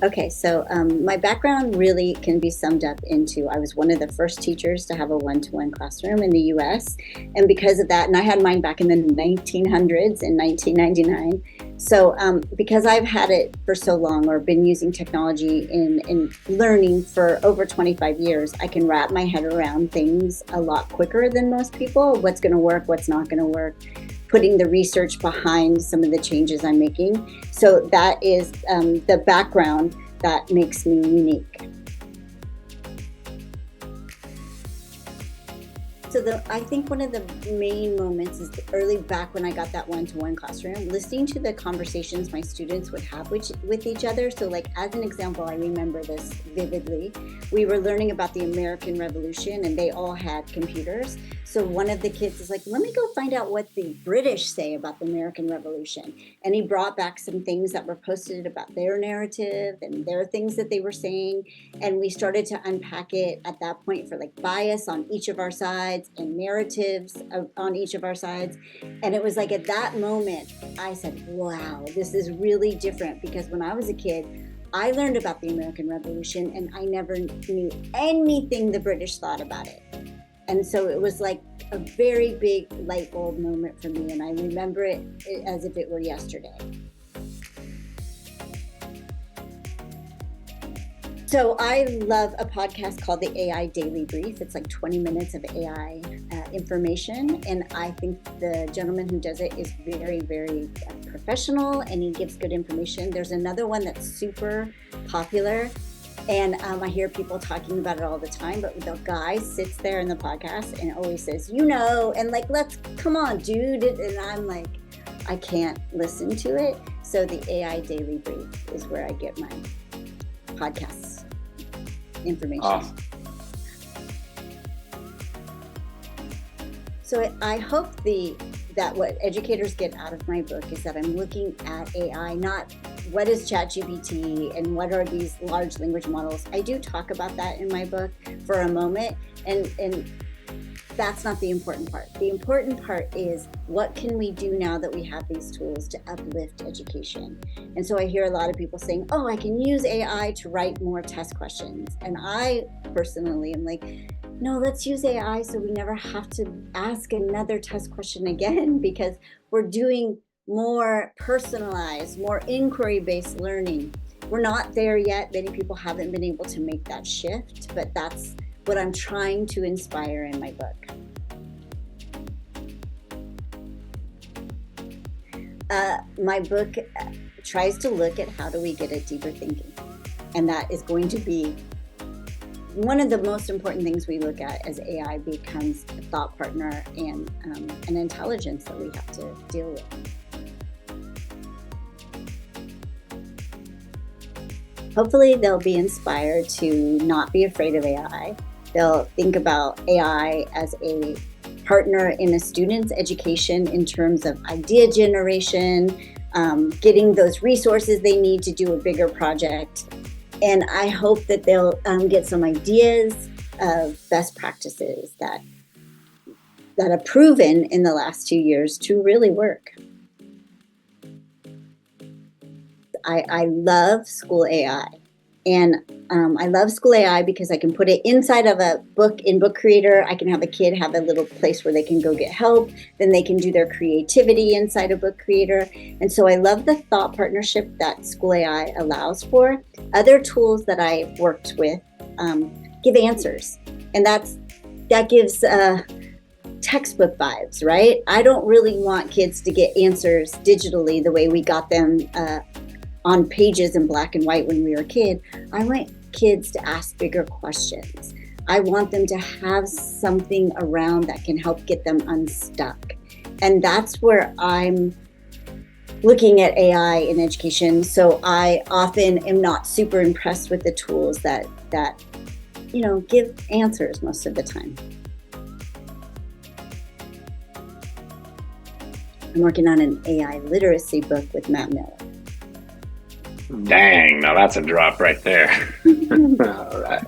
Okay, so my background really can be summed up into I was one of the first teachers to have a one-to-one classroom in the US. And because of that, and I had mine back in the 1900s in 1999. So because I've had it for so long or been using technology in learning for over 25 years, I can wrap my head around things a lot quicker than most people. What's going to work, what's not going to work, putting the research behind some of the changes I'm making. So that is the background that makes me unique. So I think one of the main moments is early back when I got that one-to-one classroom, listening to the conversations my students would have with each other. So like as an example, I remember this vividly. We were learning about the American Revolution and they all had computers. So one of the kids is like, let me go find out what the British say about the American Revolution. And he brought back some things that were posted about their narrative and their things that they were saying. And we started to unpack it at that point for like bias on each of our sides and narratives on each of our sides. And it was like at that moment, I said, wow, this is really different, because when I was a kid, I learned about the American Revolution and I never knew anything the British thought about it. And so it was like a very big light bulb moment for me. And I remember it as if it were yesterday. So I love a podcast called the AI Daily Brief. It's like 20 minutes of AI information. And I think the gentleman who does it is very, very professional and he gives good information. There's another one that's super popular. And I hear people talking about it all the time, but the guy sits there in the podcast and always says, and like, come on, dude. And I'm like, I can't listen to it. So the AI Daily Brief is where I get my podcasts information. Awesome. So I hope that what educators get out of my book is that I'm looking at AI, not what is ChatGPT and what are these large language models. I do talk about that in my book for a moment, and that's not the important part. The important part is what can we do now that we have these tools to uplift education? And so I hear a lot of people saying, oh, I can use AI to write more test questions. And I personally am like, no, let's use AI so we never have to ask another test question again, because we're doing more personalized, more inquiry-based learning. We're not there yet. Many people haven't been able to make that shift, but that's what I'm trying to inspire in my book. My book tries to look at how do we get at deeper thinking. And that is going to be one of the most important things we look at as AI becomes a thought partner and an intelligence that we have to deal with. Hopefully they'll be inspired to not be afraid of AI. They'll think about AI as a partner in a student's education in terms of idea generation, getting those resources they need to do a bigger project. And I hope that they'll get some ideas of best practices that have proven in the last 2 years to really work. I love school AI. And I love school AI because I can put it inside of a book in Book Creator. I can have a kid have a little place where they can go get help. Then they can do their creativity inside of Book Creator. And so I love the thought partnership that school AI allows for. Other tools that I've worked with give answers. And that gives textbook vibes, right? I don't really want kids to get answers digitally the way we got them on pages in black and white when we were a kid. I want kids to ask bigger questions. I want them to have something around that can help get them unstuck. And that's where I'm looking at AI in education. So I often am not super impressed with the tools that give answers most of the time. I'm working on an AI literacy book with Matt Miller. Dang, now that's a drop right there. All right.